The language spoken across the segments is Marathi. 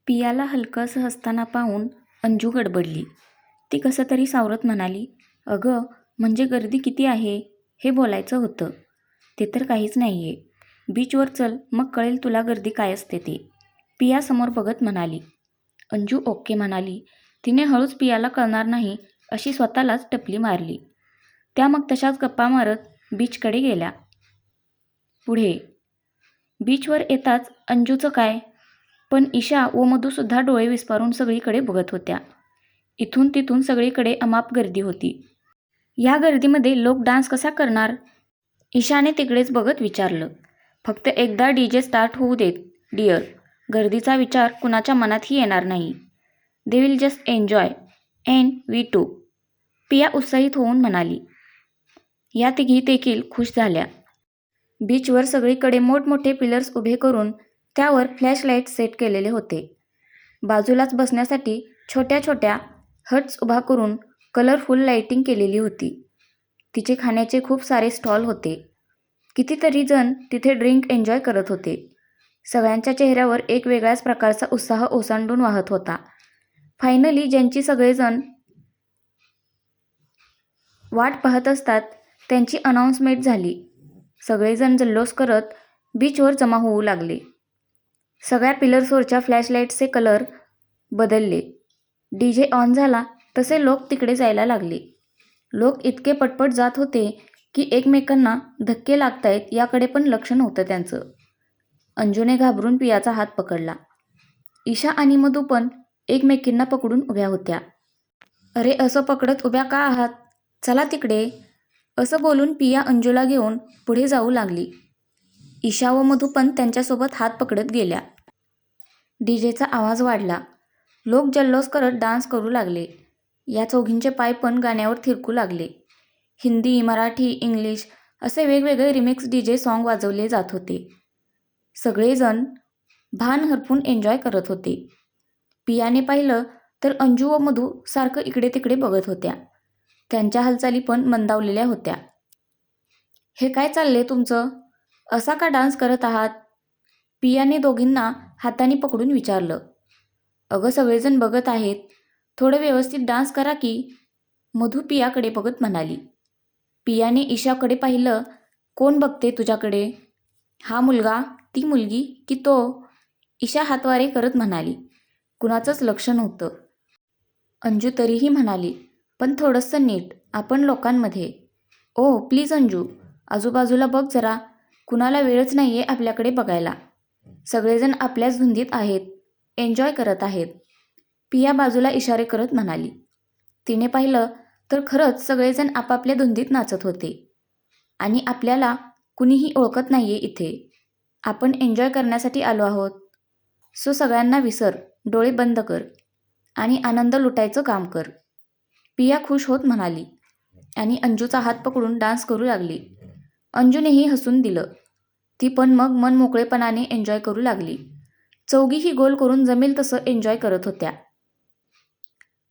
पियाला हलकंसं हसताना पाहून अंजू गडबडली. ती कसं तरी सावरत म्हणाली, "अगं, म्हणजे गर्दी किती आहे हे बोलायचं होतं. ते तर काहीच नाहीये. बीचवर चल, मग कळेल तुला गर्दी काय असते ते." पिया समोर बघत म्हणाली. अंजू ओके म्हणाली. तिने हळूच पियाला कळणार नाही अशी स्वतःलाच टपली मारली. त्या मग तशाच गप्पा मारत बीचकडे गेल्या. पुढे बीचवर येताच अंजूचं काय, पण ईशा व मधूसुद्धा डोळे विस्फारून सगळीकडे बघत होत्या. इथून तिथून सगळीकडे अमाप गर्दी होती. या गर्दीमध्ये लोक डान्स कसा करणार? ईशाने तिकडेच बघत विचारलं. "फक्त एकदा डीजे स्टार्ट होऊ देत डिअर. गर्दीचा विचार कुणाच्या मनातही येणार नाही. They will just enjoy and we too." Piya उत्साहित होऊन म्हणाली. या तिघी देखील खुश झाल्या. बीचवर सगळीकडे मोठमोठे पिलर्स उभे करून त्यावर फ्लॅश लाईट सेट केलेले होते. बाजूलाच बसण्यासाठी छोट्या छोट्या हट्स उभा करून कलरफुल लाईटिंग केलेली होती. तिचे खाण्याचे खूप सारे स्टॉल होते. कितीतरी जण तिथे ड्रिंक एन्जॉय करत होते. सगळ्यांच्या चेहऱ्यावर एक वेगळ्याच प्रकारचा उत्साह ओसंडून वाहत होता. फायनली ज्यांची सगळेजण वाट पाहत असतात त्यांची अनाउन्समेंट झाली. सगळेजण जल्लोष करत बीचवर जमा होऊ लागले. सगळ्या पिलर्सवरच्या फ्लॅशलाईट्सचे कलर बदलले. डीजे ऑन झाला तसे लोक तिकडे जायला लागले. लोक इतके पटपट जात होते की एकमेकांना धक्के लागतायत याकडे पण लक्ष नव्हतं त्यांचं. अंजूने घाबरून पियाचा हात पकडला. ईशा आणि मधू पण एकमेकींना पकडून उभ्या होत्या. "अरे, असं पकडत उभ्या का आहात? चला तिकडे." असं बोलून पिया अंजूला घेऊन पुढे जाऊ लागली. ईशा व मधू पण त्यांच्यासोबत हात पकडत गेल्या. डीजेचा आवाज वाढला. लोक जल्लोष करत डान्स करू लागले. या चौघींचे पाय पण गाण्यावर थिरकू लागले. हिंदी, मराठी, इंग्लिश असे वेगवेगळे रिमिक्स डीजे सॉन्ग वाजवले जात होते. सगळेजण भान हरपून एन्जॉय करत होते. पियाने पाहिलं तर अंजू व मधू सारखं इकडे तिकडे बघत होत्या. त्यांच्या हालचाली पण मंदावलेल्या होत्या. "हे काय चाललंय तुमचं? असा का डान्स करत आहात?" पियाने दोघींना हाताने पकडून विचारलं. "अगं, सगळेजण बघत आहेत. थोडं व्यवस्थित डान्स करा की." मधू पियाकडे बघत म्हणाली. पियाने ईशाकडे पाहिलं. "कोण बघते तुझ्याकडे? हा मुलगा, ती मुलगी की तो?" ईशा हातवारे करत म्हणाली. कुणाचंच लक्ष नव्हतं. अंजू तरीही म्हणाली, "पण थोडंसं नीट, आपण लोकांमध्ये." "ओ प्लीज अंजू, आजूबाजूला बघ जरा. कुणाला वेळच नाहीये आपल्याकडे बघायला. सगळेजण आपल्याच धुंदीत आहेत, एन्जॉय करत आहेत." पिया बाजूला इशारे करत म्हणाली. तिने पाहिलं तर खरंच सगळेजण आपापल्या धुंदीत नाचत होते. आणि आपल्याला कुणीही ओळखत नाहीये इथे. आपण एन्जॉय करण्यासाठी आलो आहोत. सो सगळ्यांना विसर, डोळे बंद कर आणि आनंद लुटायचं काम कर." पिया खुश होत म्हणाली आणि अंजूचा हात पकडून डान्स करू लागली. अंजूनेही हसून दिलं. ती पण मग मन मोकळेपणाने एन्जॉय करू लागली. चौघीही गोल करून जमेल तसं एन्जॉय करत होत्या.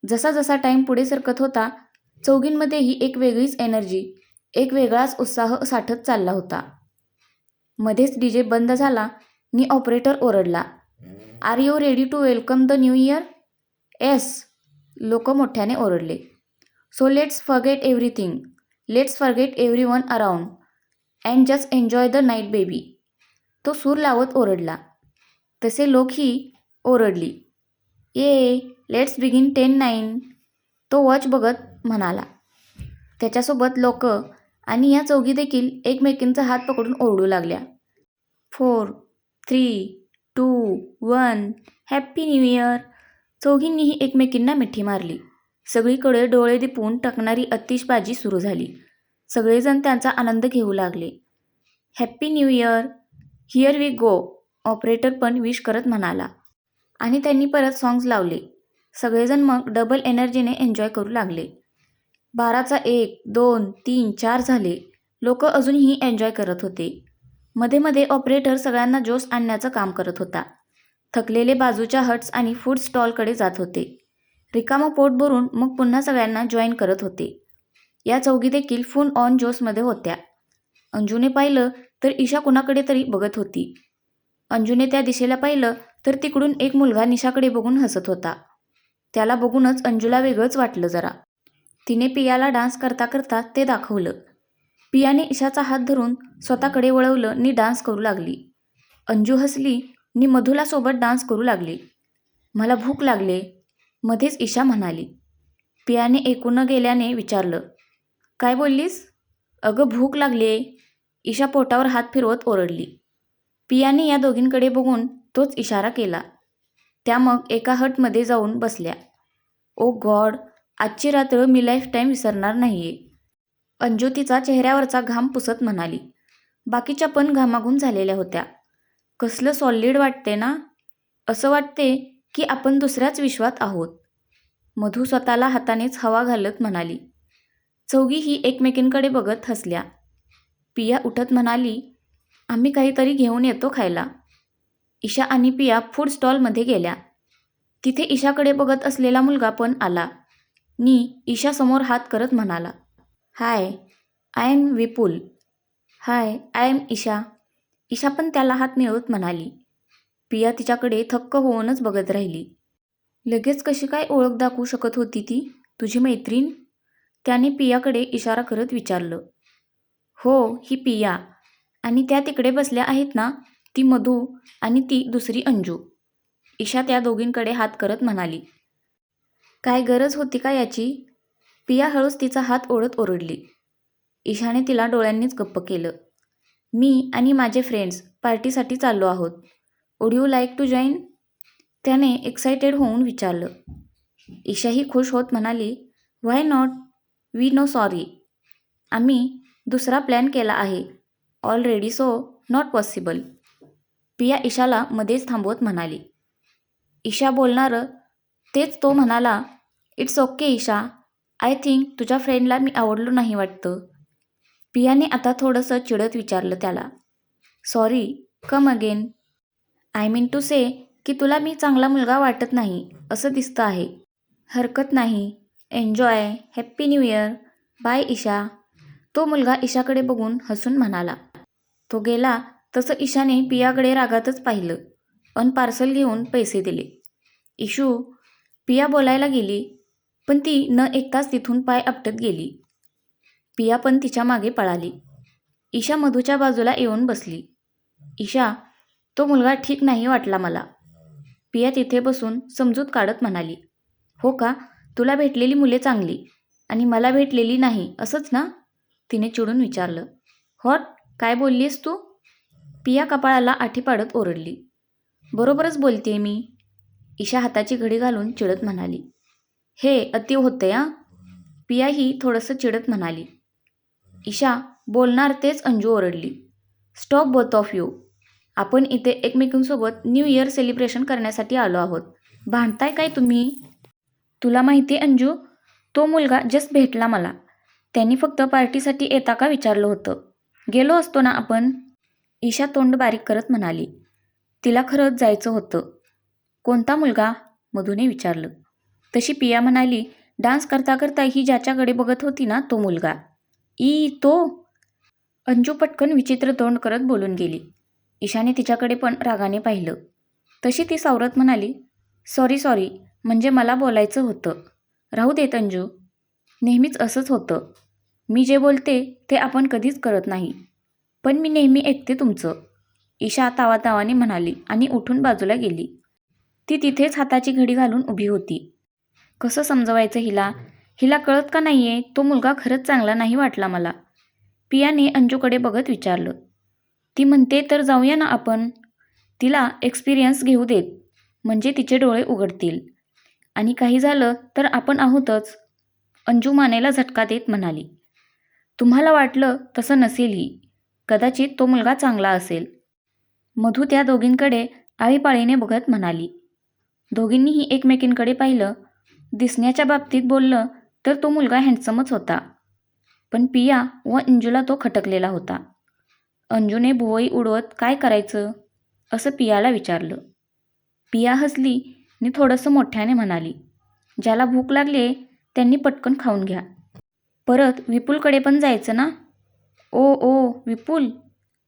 जसा जसा टाईम पुढे सरकत होता चौघींमध्येही एक वेगळीच एनर्जी, एक वेगळाच उत्साह साठत चालला होता. मध्येच डीजे बंद झाला नि ऑपरेटर ओरडला, "are you ready to welcome the new year?" "Yes," लोक मोठ्याने ओरडले. "So let's forget everything. Let's forget everyone around and just enjoy the night baby." तो सूर लावत ओरडला. तसे लोकही ओरडली. "ये, लेट्स बिगिन 10-9." तो वॉच बघत म्हणाला. त्याच्यासोबत लोक आणि या चौघी देखील एकमेकींचा हात पकडून ओरडू लागल्या. 4, 3, 2, 1 हॅप्पी न्यू इयर. चौघींनीही एकमेकींना मिठी मारली. सगळीकडे डोळे दिपवून टाकणारी आतिषबाजी सुरू झाली. सगळेजण त्यांचा आनंद घेऊ लागले. "Happy new year, here we go." Operator पण विश करत म्हणाला. आणि त्यांनी परत सॉंग्स लावले. सगळेजण मग डबल एनर्जीने एन्जॉय करू लागले. 12चा 1, 2, 3, 4 झाले. लोक अजूनही एन्जॉय करत होते. मध्ये मध्ये ऑपरेटर सगळ्यांना जोश आणण्याचं काम करत होता. थकलेले बाजूच्या हट्स आणि फूड स्टॉलकडे जात होते. रिकामं पोट भरून मग पुन्हा सगळ्यांना जॉईन करत होते. या चौघी देखील फुल ऑन जोशमध्ये होत्या. अंजूने पाहिलं तर ईशा कुणाकडे तरी बघत होती. अंजूने त्या दिशेला पाहिलं तर तिकडून एक मुलगा निशाकडे बघून हसत होता. त्याला बघूनच अंजूला वेगळंच वाटलं जरा. तिने पियाला डान्स करता करता ते दाखवलं. पियाने ईशाचा हात धरून स्वतःकडे वळवलं नी डान्स करू लागली. अंजू हसली नी मधूला सोबत डान्स करू लागली. मला भूक लागले, मध्येच ईशा म्हणाली. पियाने ऐकून न गेल्याने विचारलं, काय बोललीस? अगं भूक लागले, ईशा पोटावर हात फिरवत ओरडली. पियाने या दोघींकडे बघून तोच इशारा केला. त्या मग एका हटमध्ये जाऊन बसल्या. ओ गॉड, आजची रात्र मी लाईफटाईम विसरणार नाहीये, अंजू तिचा चेहऱ्यावरचा घाम पुसत म्हणाली. बाकीच्या पण घामाघूम झालेल्या होत्या. कसलं सॉलिड वाटते ना, असं वाटते की आपण दुसऱ्याच विश्वात आहोत, मधू स्वतःला हातानेच हवा घालत म्हणाली. चौघीही एकमेकींकडे बघत हसल्या. पिया उठत म्हणाली, आम्ही काहीतरी घेऊन येतो खायला. ईशा आणि पिया फूड स्टॉलमध्ये गेल्या. तिथे ईशाकडे बघत असलेला मुलगा पण आला नी ईशासमोर हात करत म्हणाला, hi, I am Vipul. Hi, I am Isha. Isha पण त्याला हात मिळवत म्हणाली. पिया तिच्याकडे थक्क होऊनच बघत राहिली. लगेच कशी काय ओळख दाखवू शकत होती ती, तुझी मैत्रीण? त्याने पियाकडे इशारा करत विचारलं. हो, ही पिया. आणि त्या तिकडे बसल्या आहेत ना, ती मधू आणि ती दुसरी अंजू. ईशा त्या दोघींकडे हात करत म्हणाली. काय गरज होती का याची? पिया हळूच तिचा हात ओढत ओरडली. ईशाने तिला डोळ्यांनीच गप्प केलं. मी आणि माझे फ्रेंड्स पार्टीसाठी चाललो आहोत. Would you like to join? त्याने एक्सायटेड होऊन विचारलं. ईशाही खुश होत म्हणाली, why not, we know sorry. आम्ही दुसरा प्लॅन केला आहे ऑलरेडी, सो नॉट पॉसिबल. पिया ईशाला मध्येच थांबवत म्हणाली. ईशा बोलणारं तेच तो म्हणाला, it's okay Isha, I think तुझ्या फ्रेंडला मी आवडलो नाही वाटतं. पियाने आता थोडंसं चिडत विचारलं त्याला. Sorry, come again. I mean to say की तुला मी चांगला मुलगा वाटत नाही असं दिसतं आहे. हरकत नाही, enjoy, happy new year, bye Isha. तो मुलगा ईशाकडे बघून हसून म्हणाला. तो गेला तसं ईशाने पियाकडे रागातच पाहिलं अन पार्सल घेऊन पैसे दिले. इशू, पिया बोलायला गेली पण ती न ऐकताच तिथून पाय आपटत गेली. पिया पण तिच्या मागे पळाली. ईशा मधूच्या बाजूला येऊन बसली. ईशा, तो मुलगा ठीक नाही वाटला मला. पिया तिथे बसून समजूत काढत म्हणाली. हो का, तुला भेटलेली मुले चांगली आणि मला भेटलेली नाही असंच ना? तिने चिडून विचारलं. व्हॉट, काय बोललीस तू? पिया कपाळाला आठी पाडत ओरडली. बरोबरच बोलतेय मी, ईशा हाताची घडी घालून चिडत म्हणाली. हे अति होते हा, पियाही थोडंसं चिडत म्हणाली. ईशा बोलणार तेच अंजू ओरडली. स्टॉप बोथ ऑफ यू, आपण इथे एकमेकींसोबत न्यू इयर सेलिब्रेशन करण्यासाठी आलो आहोत. भांडताय काय तुम्ही? तुला माहिती अंजू, तो मुलगा जस्ट भेटला मला. त्यांनी फक्त पार्टीसाठी येता का विचारलं होतं. गेलो असतो ना आपण. ईशा तोंड बारीक करत म्हणाली. तिला खरंच जायचं होतं. कोणता मुलगा? मधूने विचारलं. तशी पिया म्हणाली, डान्स करता करता ही ज्याच्याकडे बघत होती ना तो मुलगा. तो? अंजू पटकन विचित्र तोंड करत बोलून गेली. ईशाने तिच्याकडे पण रागाने पाहिलं. तशी ती सावरत म्हणाली, सॉरी सॉरी, म्हणजे मला बोलायचं होतं. राहू देत अंजू, नेहमीच असंच होतं. मी जे बोलते ते आपण कधीच करत नाही, पण मी नेहमी ऐकते तुमचं, ईशा तावातावाने म्हणाली आणि उठून बाजूला गेली. ती तिथेच हाताची घडी घालून उभी होती. कसं समजवायचं हिला? हिला कळत का नाहीये तो मुलगा खरंच चांगला नाही वाटला मला? पियाने अंजूकडे बघत विचारलं. ती म्हणते तर जाऊया ना आपण. तिला एक्सपिरियन्स घेऊ देत, म्हणजे तिचे डोळे उघडतील. आणि काही झालं तर आपण आहोतच, अंजू मानेला झटका देत म्हणाली. तुम्हाला वाटलं तसं नसेलही, कदाचित तो मुलगा चांगला असेल. मधू त्या दोघींकडे आळीपाळीने बघत म्हणाली. दोघींनीही एकमेकींकडे पाहिलं. दिसण्याच्या बाबतीत बोललं तर तो मुलगा हँडसमच होता, पण पिया व अंजूला तो खटकलेला होता. अंजूने भुवई उडवत काय करायचं असं पियाला विचारलं. पिया हसली आणि थोडंसं मोठ्याने म्हणाली, ज्याला भूक लागली त्यांनी पटकन खाऊन घ्या. परत विपुलकडे पण जायचं ना? ओ विपुल,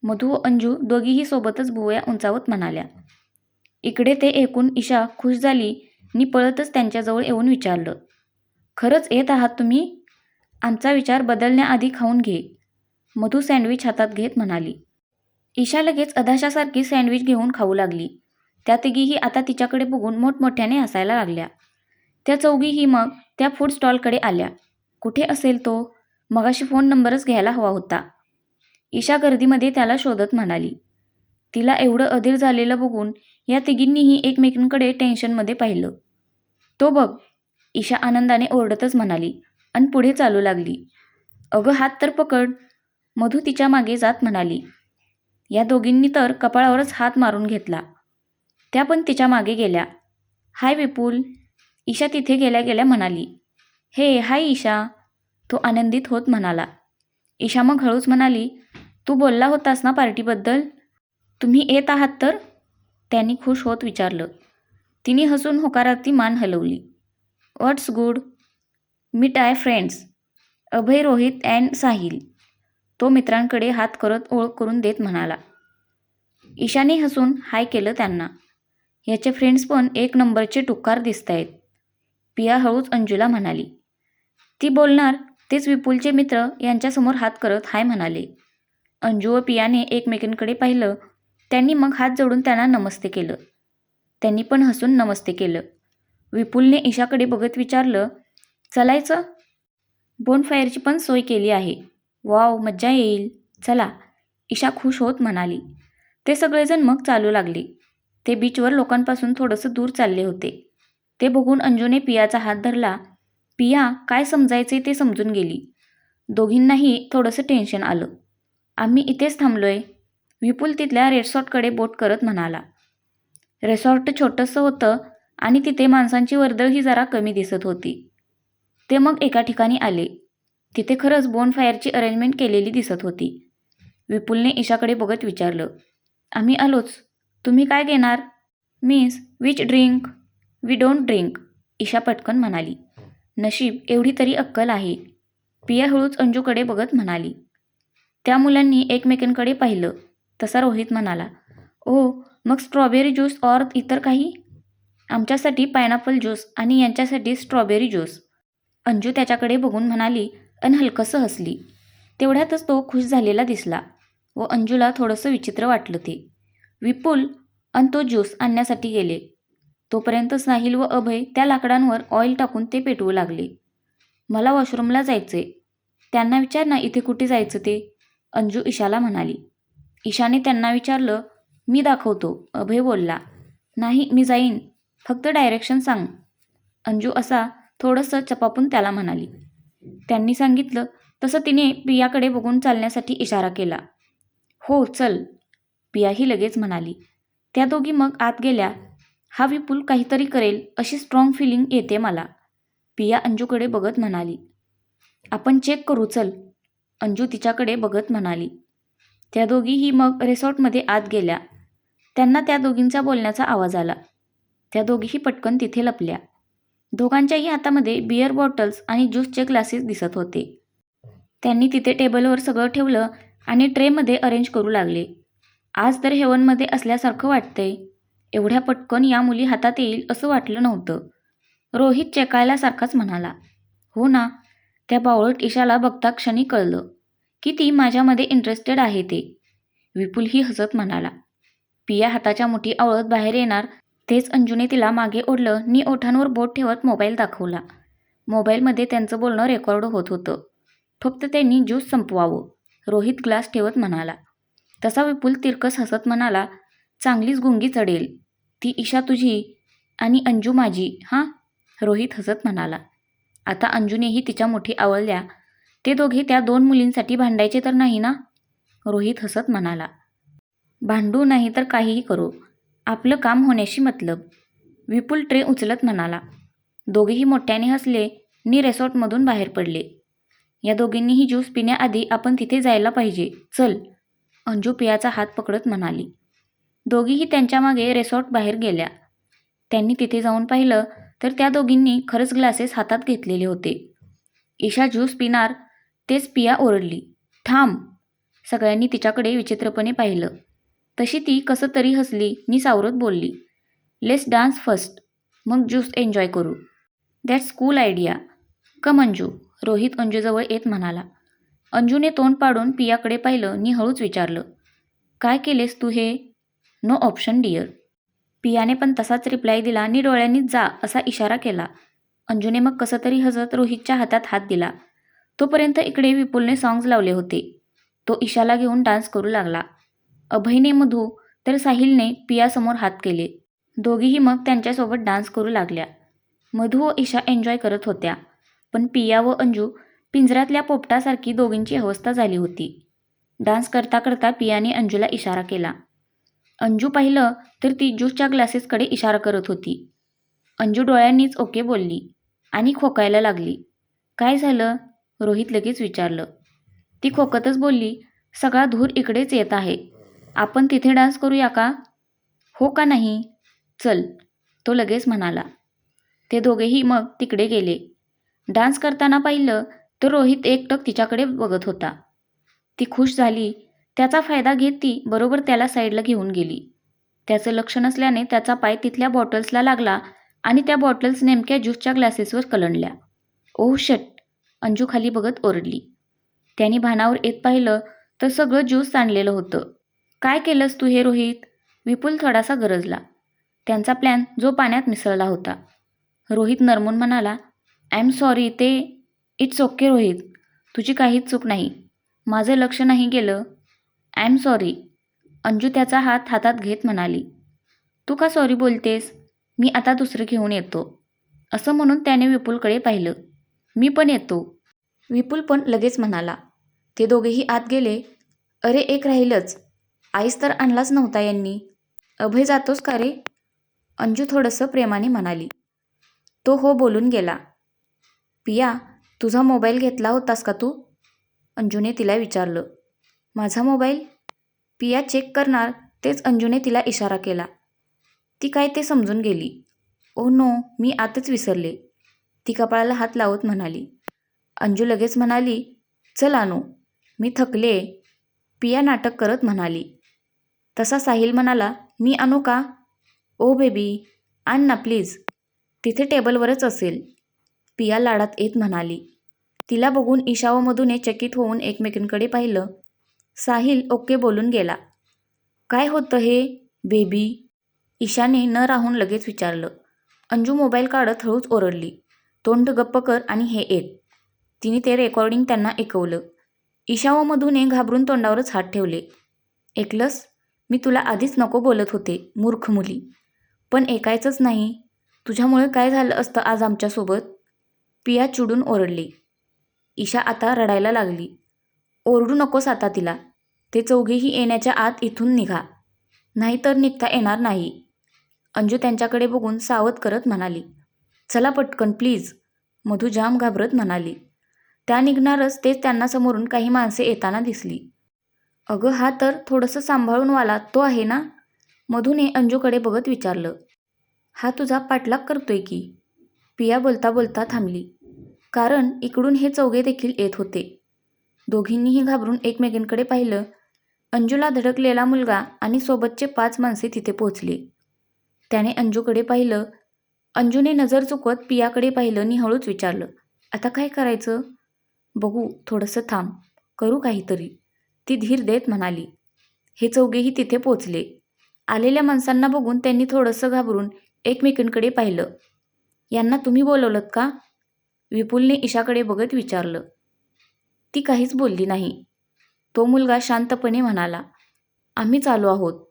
मधू व अंजू दोघीही सोबतच भुवया उंचावत म्हणाल्या. इकडे ते ऐकून ईशा खुश झाली आणि पळतच त्यांच्याजवळ येऊन विचारलं, खरंच येत आहात तुम्ही? आमचा विचार बदलण्याआधी खाऊन घे. मधू सँडविच हातात घेत म्हणाली. ईशा लगेच अधाशासारखी सँडविच घेऊन खाऊ लागली. त्या तिघीही आता तिच्याकडे बघून मोठमोठ्याने हसायला लागल्या. त्या चौघीही मग त्या फूड स्टॉलकडे आल्या. कुठे असेल तो? मगाशी फोन नंबरच घ्यायला हवा होता. ईशा गर्दीमध्ये त्याला शोधत म्हणाली. तिला एवढं अधीर झालेलं बघून या तिघींनीही एकमेकींकडे टेन्शनमध्ये पाहिलं. तो बघ, ईशा आनंदाने ओरडतच म्हणाली आणि पुढे चालू लागली. अगं हात तर पकड, मधू तिच्या मागे जात म्हणाली. या दोघींनी तर कपाळावरच हात मारून घेतला. त्या पण तिच्या मागे गेल्या. हाय विपुल, ईशा तिथे गेल्या गेल्या म्हणाली. हे हाय ईशा, तो आनंदित होत म्हणाला. ईशा मग हळूच म्हणाली, तू बोलला होतास ना पार्टीबद्दल? तुम्ही येत आहात तर? त्यांनी खुश होत विचारलं. तिने हसून होकारार्थी मान हलवली. What's good? Meet I friends, Abhay, Rohit and Sahil, तो मित्रांकडे हात करत ओळख करून देत म्हणाला. ईशाने हसून हाय केलं त्यांना. याचे फ्रेंड्स पण एक नंबरचे टुकार दिसतायत, पिया हळूच अंजूला म्हणाली. ती बोलणार तेच विपुलचे मित्र यांच्यासमोर हात करत हाय म्हणाले. अंजू व पियाने एकमेकींकडे पाहिलं. त्यांनी मग हात जोडून त्यांना नमस्ते केलं. त्यांनी पण हसून नमस्ते केलं. विपुलने ईशाकडे बघत विचारलं, चलायचं? बोनफायरची पण सोय केली आहे. वाव, मज्जा येईल. चला, ईशा खुश होत म्हणाली. ते सगळेजण मग चालू लागले. ते बीचवर लोकांपासून थोडंसं दूर चालले होते. ते बघून अंजूने पियाचा हात धरला. पिया काय समजायचे ते समजून गेली. दोघींनाही थोडंसं टेन्शन आलं. आम्ही इथेच थांबलोय, विपुल तिथल्या रिसॉर्टकडे बोट करत म्हणाला. रिसॉर्ट छोटंसं होतं आणि तिथे माणसांची वर्दळही जरा कमी दिसत होती. ते मग एका ठिकाणी आले. तिथे खरंच बोनफायरची अरेंजमेंट केलेली दिसत होती. विपुलने ईशाकडे बघत विचारलं, आम्ही आलोच, तुम्ही काय घेणार? Means which drink? We don't drink, Isha पटकन म्हणाली. नशीब एवढी तरी अक्कल आहे, पिया हळूच अंजूकडे बघत म्हणाली. त्या मुलांनी एकमेकांकडे पाहिलं. तसा रोहित म्हणाला, ओ मग स्ट्रॉबेरी ज्यूस और इतर काही? आमच्यासाठी पायनॅपल ज्यूस आणि यांच्यासाठी स्ट्रॉबेरी ज्यूस, अंजू त्याच्याकडे बघून म्हणाली आणि हलकंसं हसली. तेवढ्यातच तो खुश झालेला दिसला व अंजूला थोडंसं विचित्र वाटलं ते. विपुल आणि तो ज्यूस आणण्यासाठी गेले. तोपर्यंत साहिल व अभय त्या लाकडांवर ऑइल टाकून ते पेटवू लागले. मला वॉशरूमला जायचे, त्यांना विचार ना इथे कुठे जायचं ते, अंजू ईशाला म्हणाली. ईशाने त्यांना विचारलं, मी दाखवतो, अभय बोलला. नाही मी जाईन, फक्त डायरेक्शन सांग, अंजू असा थोडंसं चपापून त्याला म्हणाली. त्यांनी सांगितलं तसं तिने पियाकडे बघून चालण्यासाठी इशारा केला. हो चल, पियाही लगेच म्हणाली. त्या दोघी मग आत गेल्या. हा विपुल काहीतरी करेल अशी स्ट्रॉंग फिलिंग येते मला, पिया अंजूकडे बघत म्हणाली. आपण चेक करू चल, अंजू तिच्याकडे बघत म्हणाली. त्या दोघीही मग रिसॉर्टमध्ये आत गेल्या. त्यांना त्या दोघींचा बोलण्याचा आवाज आला. त्या दोघीही पटकन तिथे लपल्या. दोघांच्याही हातामध्ये बिअर बॉटल्स आणि ज्यूसचे ग्लासेस दिसत होते. त्यांनी तिथे टेबलवर सगळं ठेवलं आणि ट्रेमध्ये अरेंज करू लागले. आज तर हेवनमध्ये असल्यासारखं वाटतंय. एवढ्या पटकन या मुली हातात येईल असं वाटलं नव्हतं, रोहित चेकायल्यासारखाच म्हणाला. हो ना, त्या बावळट ईशाला बघता क्षणी कळलं की ती माझ्यामध्ये इंटरेस्टेड आहे ते, विपुलही हसत म्हणाला. पिया हाताच्या मुठी आवळत बाहेर येणार तेच अंजूने तिला मागे ओढलं नी ओठांवर बोट ठेवत मोबाईल दाखवला. मोबाईलमध्ये त्यांचं बोलणं रेकॉर्ड होत होतं. फक्त त्यांनी ज्यूस संपवावं, रोहित ग्लास ठेवत म्हणाला. तसा विपुल तिरकस हसत म्हणाला, चांगलीच गुंगी चढेल ती ईशा तुझी आणि अंजू माझी हां, रोहित हसत म्हणाला. आता अंजूनेही तिच्या मुठी आवळल्या. ते दोघे त्या दोन मुलींसाठी भांडायचे तर नाही ना, रोहित हसत म्हणाला. भांडू नाही तर काहीही करू, आपलं काम होण्याशी मतलब, विपुल ट्रे उचलत म्हणाला. दोघेही मोठ्याने हसले नी रिसॉर्टमधून बाहेर पडले. या दोघींनीही ज्यूस पिण्याआधी आपण तिथे जायला पाहिजे, चल, अंजू पियाचा हात पकडत म्हणाली. दोघीही त्यांच्या मागे रिसॉर्ट बाहेर गेल्या. त्यांनी तिथे जाऊन पाहिलं तर त्या दोघींनी खरंच ग्लासेस हातात घेतलेले होते. ईशा ज्यूस पिणार तेच पिया ओरडली, थांब. सगळ्यांनी तिच्याकडे विचित्रपणे पाहिलं. तशी ती कसं तरी हसली नी सावरत बोलली, लेट्स डान्स फर्स्ट, मग ज्यूस एन्जॉय करू. That's cool idea. Come Anju, Rohit अंजूजवळ येत म्हणाला. अंजूने तोंड पाडून पियाकडे पाहिलं आणि हळूच विचारलं, काय केलेस तू हे? No option dear. पियाने पण तसाच रिप्लाय दिला आणि डोळ्यांनी जा असा इशारा केला. अंजूने मग कसं तरी हसत रोहितच्या हातात हात दिला. तोपर्यंत इकडे विपुलने सॉंग्स लावले होते. तो ईशाला घेऊन डान्स करू लागला. अभयने मधू तर साहिलने पियासमोर हात केले. दोघीही मग त्यांच्यासोबत डान्स करू लागल्या. मधू व ईशा एन्जॉय करत होत्या, पण पिया व अंजू पिंजऱ्यातल्या पोपटासारखी दोघींची अवस्था झाली होती. डान्स करता करता पियाने अंजूला इशारा केला. अंजू पाहिलं तर ती ज्यूसच्या ग्लासेसकडे इशारा करत होती. अंजू डोळ्यांनीच ओके बोलली आणि खोकायला लागली. काय झालं? रोहित लगेच विचारलं. ती खोकतच बोलली, सगळा धूर इकडेच येत आहे. आपण तिथे डान्स करूया का? हो का नाही? चल, तो लगेच म्हणाला. ते दोघेही मग तिकडे गेले. डान्स करताना पाहिलं तर रोहित एकटक तिच्याकडे बघत होता. ती खुश झाली. त्याचा फायदा घेत ती बरोबर त्याला साईडला घेऊन गेली. त्याचं लक्ष नसल्याने त्याचा पाय तिथल्या बॉटल्सला लागला आणि त्या बॉटल्स नेमक्या ज्यूसच्या ग्लासेसवर कलंडल्या. ओह शट, अंजू खाली बघत ओरडली. त्याने भानावर येत पाहिलं तर सगळं ज्यूस सांडलेलं होतं. काय केलंस तू हे रोहित? विपुल थोडासा गरजला. त्यांचा प्लॅन जो पाण्यात मिसळला होता. रोहित नरमून म्हणाला, I am sorry. It's okay Rohit, तुझी काहीच चूक नाही. माझं लक्ष नाही गेलं. I am sorry. अंजू त्याचा हात हातात घेत म्हणाली. तू का सॉरी बोलतेस? मी आता दुसरं घेऊन येतो. असं म्हणून त्याने विपुलकडे पाहिलं. मी पण येतो. विपुल पण लगेच म्हणाला. ते दोघेही आत गेले. अरे एक राहीलच. आईस तर आणलाच नव्हता यांनी. अभय जातोस का रे? अंजू थोडंसं प्रेमाने म्हणाली. तो हो बोलून गेला. पिया, तुझा मोबाईल घेतला होतास का तू? अंजूने तिला विचारलं. माझा मोबाईल? पिया चेक करणार तेच अंजूने तिला इशारा केला. ती काय ते समजून गेली. ओ नो, मी आतच विसरले. ती कपाळाला हात लावत म्हणाली. अंजू लगेच म्हणाली, चल आणू, मी थकले. पिया नाटक करत म्हणाली. तसा साहिल म्हणाला, मी आणू का? ओ बेबी, आण ना प्लीज. तिथे टेबलवरच असेल. पिया लाडात येत म्हणाली. तिला बघून ईशा व मधूने चकित होऊन एकमेकींकडे पाहिलं. साहिल ओके बोलून गेला. काय होतं हे बेबी? ईशाने न राहून लगेच विचारलं. अंजू मोबाईल काढत हळूच ओरडली. तोंड गप्प कर आणि हे ऐक. तिने ते रेकॉर्डिंग त्यांना ऐकवलं. ईशा व मधूने घाबरून तोंडावरच हात ठेवले. ऐकलंस? मी तुला आधीच नको बोलत होते, मूर्ख मुली. पण ऐकायचंच नाही. तुझ्यामुळे काय झालं असतं आज आमच्यासोबत? पिया चिडून ओरडली. ईशा आता रडायला लागली. ओरडू नकोस आता तिला. ते चौघेही येण्याच्या आत इथून निघा, नाहीतर निघता येणार नाही. अंजू त्यांच्याकडे बघून सावध करत म्हणाली. चला पटकन प्लीज. मधू जाम घाबरत म्हणाली. त्या निघणारच तेच त्यांना समोरून काही माणसे येताना दिसली. अगं हा तर थोडंसं सांभाळून वाला तो आहे ना? मधूने अंजूकडे बघत विचारलं. हा तुझा पाठलाग करतोय की? पिया बोलता बोलता थांबली, कारण इकडून हे चौघे देखील येत होते. दोघींनीही घाबरून एकमेकींकडे पाहिलं. अंजूला धडकलेला मुलगा आणि सोबतचे 5 माणसे तिथे पोहोचले. त्याने अंजूकडे पाहिलं. अंजूने नजर चुकवत पियाकडे पाहिलं आणि हळूच विचारलं, आता काय करायचं? बघू, थोडंसं थांब, करू काहीतरी, ती धीर देत म्हणाली. हे चौघेही तिथे पोचले. आलेल्या माणसांना बघून त्यांनी थोडंसं घाबरून एकमेकींकडे पाहिलं. यांना तुम्ही बोलवलंत का? विपुलने ईशाकडे बघत विचारलं. ती काहीच बोलली नाही. तो मुलगा शांतपणे म्हणाला, आम्हीच आलो आहोत.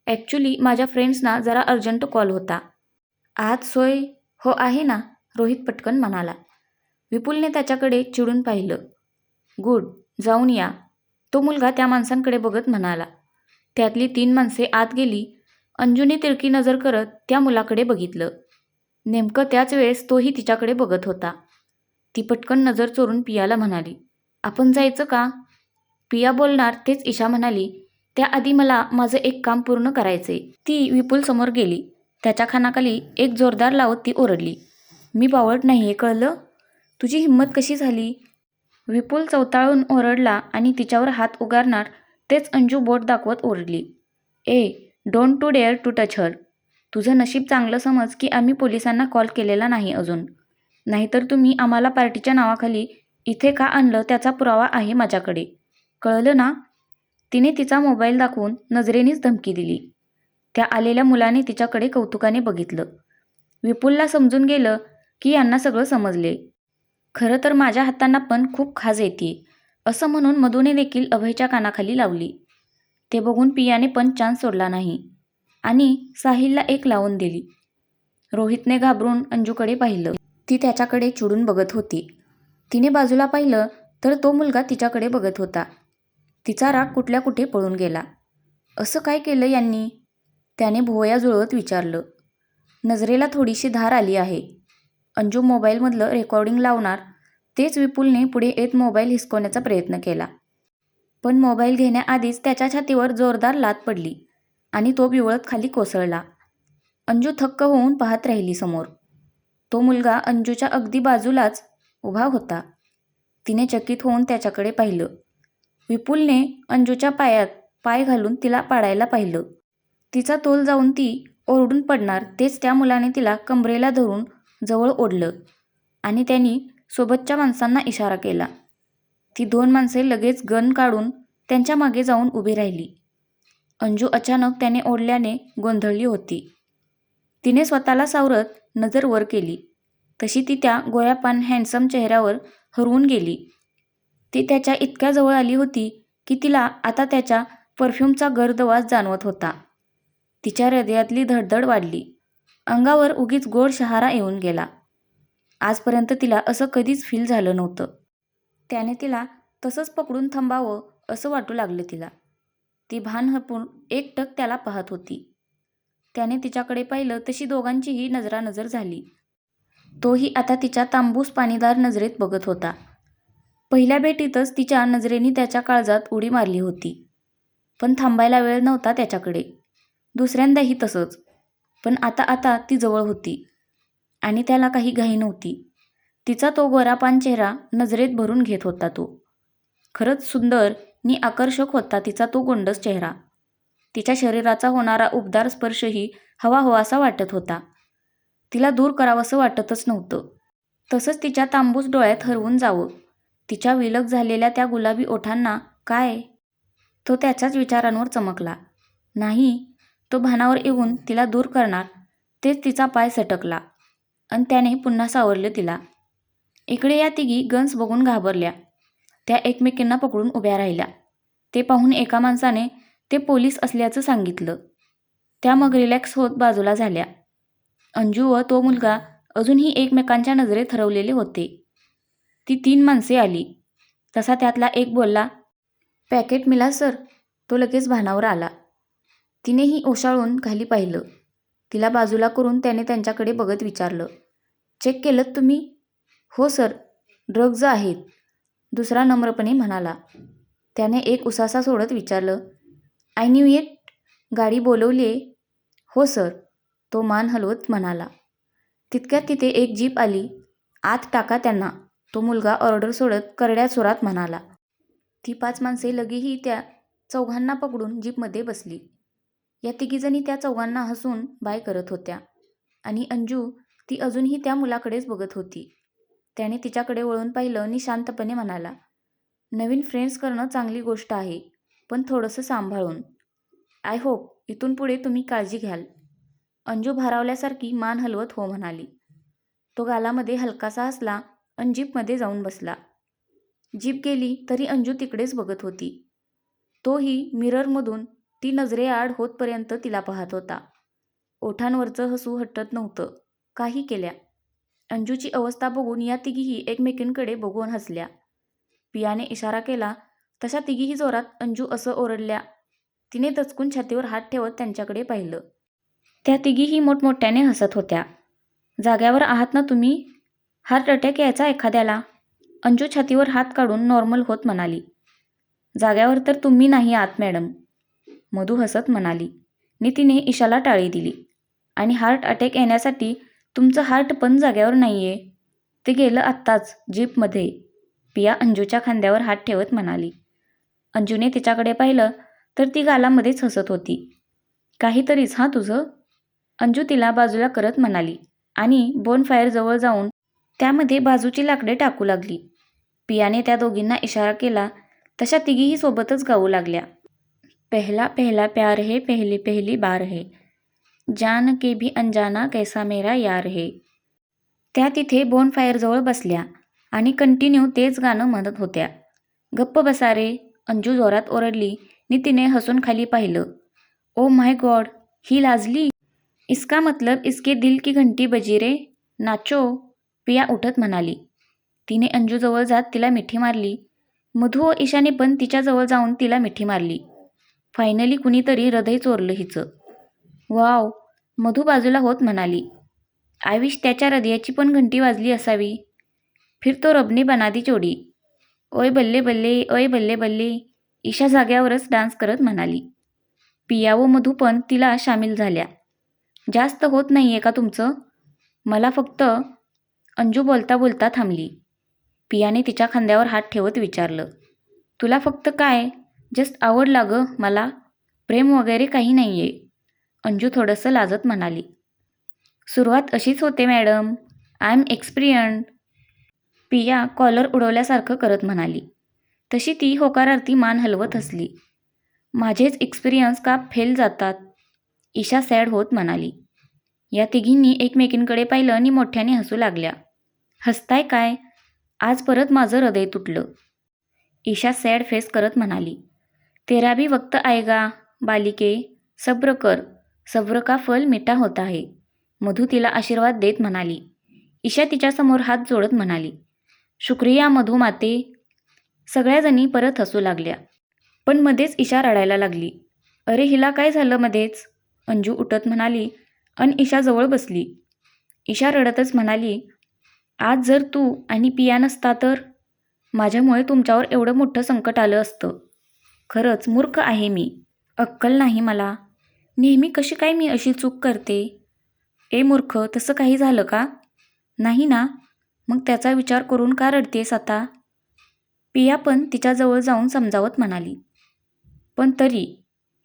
ॲक्च्युली माझ्या फ्रेंड्सना जरा अर्जंट कॉल होता. आज सोय? हो आहे ना, रोहित पटकन म्हणाला. विपुलने त्याच्याकडे चिडून पाहिलं. गुड, जाऊन या. तो मुलगा त्या माणसांकडे बघत म्हणाला. त्यातली 3 माणसे आत गेली. अंजूने तिरकी नजर करत त्या मुलाकडे बघितलं. नेमकं त्याच वेळेस तोही तिच्याकडे बघत होता. ती पटकन नजर चोरून पियाला म्हणाली, आपण जायचं का? पिया बोलणार तेच ईशा म्हणाली, त्याआधी मला माझं एक काम पूर्ण करायचे. ती विपुल समोर गेली. त्याच्या खानाखाली एक जोरदार लावत ती ओरडली, मी बावळट नाही हे कळलं? तुझी हिंमत कशी झाली? विपुल चवताळून ओरडला आणि तिच्यावर हात उगारणार तेच अंजू बोट दाखवत ओरडली, ए don't to dare to touch her. तुझं नशीब चांगलं समज की आम्ही पोलिसांना कॉल केलेला नाही अजून. नाहीतर तुम्ही आम्हाला पार्टीच्या नावाखाली इथे का आणलं त्याचा पुरावा आहे माझ्याकडे. कळलं ना? तिने तिचा मोबाईल दाखवून नजरेनेच धमकी दिली. त्या आलेल्या मुलाने तिच्याकडे कौतुकाने बघितलं. विपुलला समजून गेलं की यांना सगळं समजले. खरं तर माझ्या हातांना पण खूप खाज येते, असं म्हणून मधूने देखील अभयच्या कानाखाली लावली. ते बघून पियाने पण चान्स सोडला नाही आणि साहिलला एक लावून दिली. रोहितने घाबरून अंजूकडे पाहिलं. ती त्याच्याकडे चिडून बघत होती. तिने बाजूला पाहिलं तर तो मुलगा तिच्याकडे बघत होता. तिचा राग कुठल्या कुठे पळून गेला. असं काय केलं यांनी? त्याने भुवया जुळवत विचारलं. नजरेला थोडीशी धार आली आहे. अंजू मोबाईलमधलं रेकॉर्डिंग लावणार तेच विपुलने पुढे येत मोबाईल हिसकवण्याचा प्रयत्न केला. पण मोबाईल घेण्याआधीच त्याच्या छातीवर जोरदार लाथ पडली आणि तो बिवळत खाली कोसळला. अंजू थक्क होऊन पाहत राहिली समोर. तो मुलगा अंजूच्या अगदी बाजूलाच उभा होता. तिने चकित होऊन त्याच्याकडे पाहिलं. विपुलने अंजूच्या पायात पाय घालून तिला पाडायला पाहिलं. तिचा तोल जाऊन ती ओरडून पडणार तेच त्या मुलाने तिला कमरेला धरून जवळ ओढलं आणि त्यांनी सोबतच्या माणसांना इशारा केला. ती 2 माणसे लगेच गन काढून त्यांच्या मागे जाऊन उभी राहिली. अंजू अचानक त्याने ओढल्याने गोंधळली होती. तिने स्वतःला सावरत नजर वर केली तशी ती त्या गोऱ्यापान हँडसम चेहऱ्यावर हरवून गेली. ती त्याच्या इतक्या जवळ आली होती की तिला आता त्याच्या परफ्यूमचा गर्द वास जाणवत होता. तिच्या हृदयातली धडधड वाढली. अंगावर उगीच गोड शहारा येऊन गेला. आजपर्यंत तिला असं कधीच फील झालं नव्हतं. त्याने तिला तसंच पकडून थांबावं असं वाटू लागलं तिला. ती भान हरपून एकटक त्याला पाहत होती. त्याने तिच्याकडे पाहिलं तशी दोघांचीही नजरानजर झाली. तोही आता तिच्या तांबूस पाणीदार नजरेत बघत होता. पहिल्या भेटीतच तिच्या नजरेने त्याच्या काळजात उडी मारली होती. पण थांबायला वेळ नव्हता त्याच्याकडे. दुसऱ्यांदाही तसंच. पण आता ती जवळ होती आणि त्याला काही घाई नव्हती. तिचा तो गोरापान चेहरा नजरेत भरून घेत होता तो. खरंच सुंदर नि आकर्षक होता तिचा तो गोंडस चेहरा. तिच्या शरीराचा होणारा उबदार स्पर्शही हवाहवासा वाटत होता. तिला दूर करावंसं वाटतच नव्हतं. तसंच तिच्या तांबूस डोळ्यात हरवून जावं. तिच्या विलग झालेल्या त्या गुलाबी ओठांना काय? तो त्याच्याच विचारांवर चमकला. नाही, तो भानावर येऊन तिला दूर करणार तेच तिचा पाय सटकला आणि त्याने पुन्हा सावरलं तिला. इकडे या तिघी गन्स बघून घाबरल्या. त्या एकमेकींना पकडून उभ्या राहिल्या. ते पाहून एका माणसाने ते पोलीस असल्याचं सांगितलं. त्या मग रिलॅक्स होत बाजूला झाल्या. अंजू व तो मुलगा अजूनही एकमेकांच्या नजरेत हरवलेले होते. ती 3 माणसे आली. तसा त्यातला एक बोलला, पॅकेट मिला सर. तो लगेच भानावर आला. तिनेही ओशाळून खाली पाहिलं. तिला बाजूला करून त्याने त्यांच्याकडे बघत विचारलं, चेक केलं तुम्ही? हो सर, ड्रग्ज आहेत, दुसरा नम्रपणे म्हणाला. त्याने एक उसासा सोडत विचारलं, आय न्यू इट. गाडी बोलवलीये? हो सर, तो मान हलवत म्हणाला. तितक्यात तिथे एक जीप आली. आत टाका त्यांना, तो मुलगा ऑर्डर सोडत करड्या सुरात म्हणाला. ती 5 माणसे लगेही त्या चौघांना पकडून जीपमध्ये बसली. या तिघीजणी त्या चौघांना हसून बाय करत होत्या आणि अंजू ती अजूनही त्या मुलाकडेच बघत होती. त्याने तिच्याकडे वळून पाहिलं आणि शांतपणे म्हणाला, नवीन फ्रेंड्स करणं चांगली गोष्ट आहे, पण थोडंसं सांभाळून. आय होप इथून पुढे तुम्ही काळजी घ्याल. अंजू भारावल्यासारखी मान हलवत हो म्हणाली. तो गालामध्ये हलकासा हसला आणि जीपमध्ये जाऊन बसला. जीप गेली तरी अंजू तिकडेच बघत होती. तोही मिररमधून ती नजरेआड होतपर्यंत तिला पाहत होता. ओठांवरचं हसू हटत नव्हतं. काही केल्या. अंजूची अवस्था बघून या तिघीही एकमेकींकडे बघून हसल्या. पियाने इशारा केला तशा तिघीही जोरात अंजू असं ओरडल्या. तिने दचकून छातीवर हात ठेवत त्यांच्याकडे पाहिलं. त्या तिघीही मोठमोठ्याने हसत होत्या. जाग्यावर आहात ना तुम्ही? हार्ट अटॅक यायचा एखाद्याला. अंजू छातीवर हात काढून नॉर्मल होत म्हणाली. जाग्यावर तर तुम्ही नाही आहात मॅडम, मधू हसत म्हणाली. तिने ईशाला टाळी दिली. आणि हार्ट अटॅक येण्यासाठी तुमचं हार्ट पण जाग्यावर नाहीये. ते गेलं आत्ताच जीपमध्ये, पिया अंजूच्या खांद्यावर हात ठेवत म्हणाली. अंजूने तिच्याकडे पाहिलं तर ती गालामध्येच हसत होती. काहीतरीच हां तुझं. अंजू तिला बाजूला करत म्हणाली आणि बोनफायर जवळ जाऊन त्यामध्ये बाजूची लाकडे टाकू लागली. पियाने त्या दोघींना इशारा केला तशा तिघीही सोबतच गाऊ लागल्या. पहला पहला प्यार है, पहली पहली बार है, जान के भी अनजाना कैसा मेरा यार है. त्या तिथे बोनफायरजवळ बसल्या आणि कंटिन्यू तेच गाणं म्हणत होत्या. गप्प बसा रे, अंजू जोरात ओरडली नि तिने हसून खाली पाहिलं. ओ माय गॉड, ही लाजली. इसका मतलब इसके दिल की घंटी बजी रे, नाचो, पिया उठत म्हणाली. तिने अंजूजवळ जात तिला मिठी मारली. मधू व ईशाने पण तिच्याजवळ जाऊन तिला मिठी मारली. फायनली कुणीतरी हृदय चोरलं हिचं. वाव, मधू बाजूला होत म्हणाली. आय विश त्याच्या हृदयाची पण घंटी वाजली असावी. फिर तो रबने बना दी जोडी. ओय बल्ले बल्ले, ओय बल्ले बल्ले, ईशा जाग्यावरच डान्स करत म्हणाली. पिया व मधू पण तिला सामील झाल्या. जास्त होत नाहीये का तुमचं? मला फक्त, अंजू बोलता बोलता थांबली. पियाने तिच्या खांद्यावर हात ठेवत विचारलं. तुला फक्त काय, जस्ट आवडला गं मला, प्रेम वगैरे काही नाहीये, अंजू थोडंसं लाजत म्हणाली. सुरुवात अशीच होते मॅडम, आय एम एक्सपिरियन्ड, पिया कॉलर उडवल्यासारखं करत म्हणाली. तशी ती होकारार्थी मान हलवत हसली. माझेच एक्सपिरियन्स का फेल जातात, ईशा सॅड होत म्हणाली. या तिघींनी एकमेकींकडे पाहिलं आणि मोठ्याने हसू लागल्या. हसताय काय, आज परत माझं हृदय तुटलं, ईशा सॅड फेस करत म्हणाली. तेरा भी वक्त आएगा बालिके, सब्र कर, सब्र का फल मीठा होता है, मधू तिला आशीर्वाद देत म्हणाली. ईशा तिच्यासमोर हात जोडत म्हणाली. शुक्रिया मधू माते. सगळ्याजणी परत हसू लागल्या. पण मध्येच ईशा रडायला लागली. अरे हिला काय झालं मध्येच, अंजू उठत म्हणाली आणि ईशा जवळ बसली. ईशा रडतच म्हणाली. आज जर तू आणि पिया नसता तर माझ्यामुळे तुमच्यावर एवढं मोठं संकट आलं असतं. खरंच मूर्ख आहे मी, अक्कल नाही मला, नेहमी कशी काय मी अशी चूक करते. ए मूर्ख, तसं काही झालं का? नाही ना, मग त्याचा विचार करून का रडतेस आता? पिया पण तिच्याजवळ जाऊन समजावत म्हणाली. पण तरी,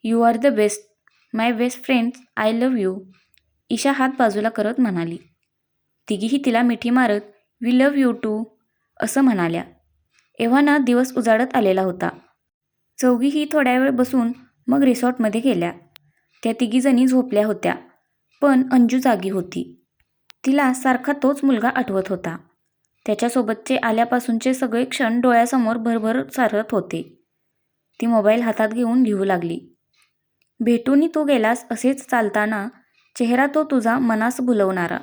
you are the best, my best friends, I love you, Isha हात बाजूला करत म्हणाली. तिघीही तिला मिठी मारत वी लव्ह यू टू असं म्हणाल्या. एव्हाना दिवस उजाडत आलेला होता. चौघीही थोड्या वेळ बसून मग रिसॉर्टमध्ये गेल्या. त्या तिघीजणी झोपल्या होत्या, पण अंजू जागी होती. तिला सारखा तोच मुलगा आठवत होता. त्याच्यासोबतचे आल्यापासूनचे सगळे क्षण डोळ्यासमोर भरभर सारत होते. ती मोबाईल हातात घेऊन लिहू लागली. भेटूनी तू गेलास असेच चालताना, चेहरा तो तुझा मनास भुलवणारा,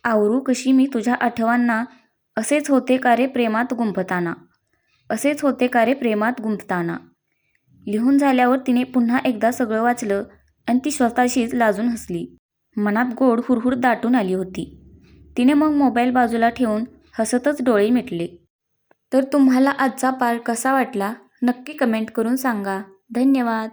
आवरू कशी मी तुझ्या आठवणींना, असेच होते का रे प्रेमात गुंफताना, असेच होते का रे प्रेमात गुंफताना. लिहून झाल्यावर तिने पुन्हा एकदा सगळं वाचलं आणि ती स्वतःशीच लाजून हसली. मनात गोड हुरहुर दाटून आली होती. तिने मग मोबाईल बाजूला ठेवून हसतच डोळे मिटले. तर तुम्हाला आजचा पार्ट कसा वाटला नक्की कमेंट करून सांगा. धन्यवाद.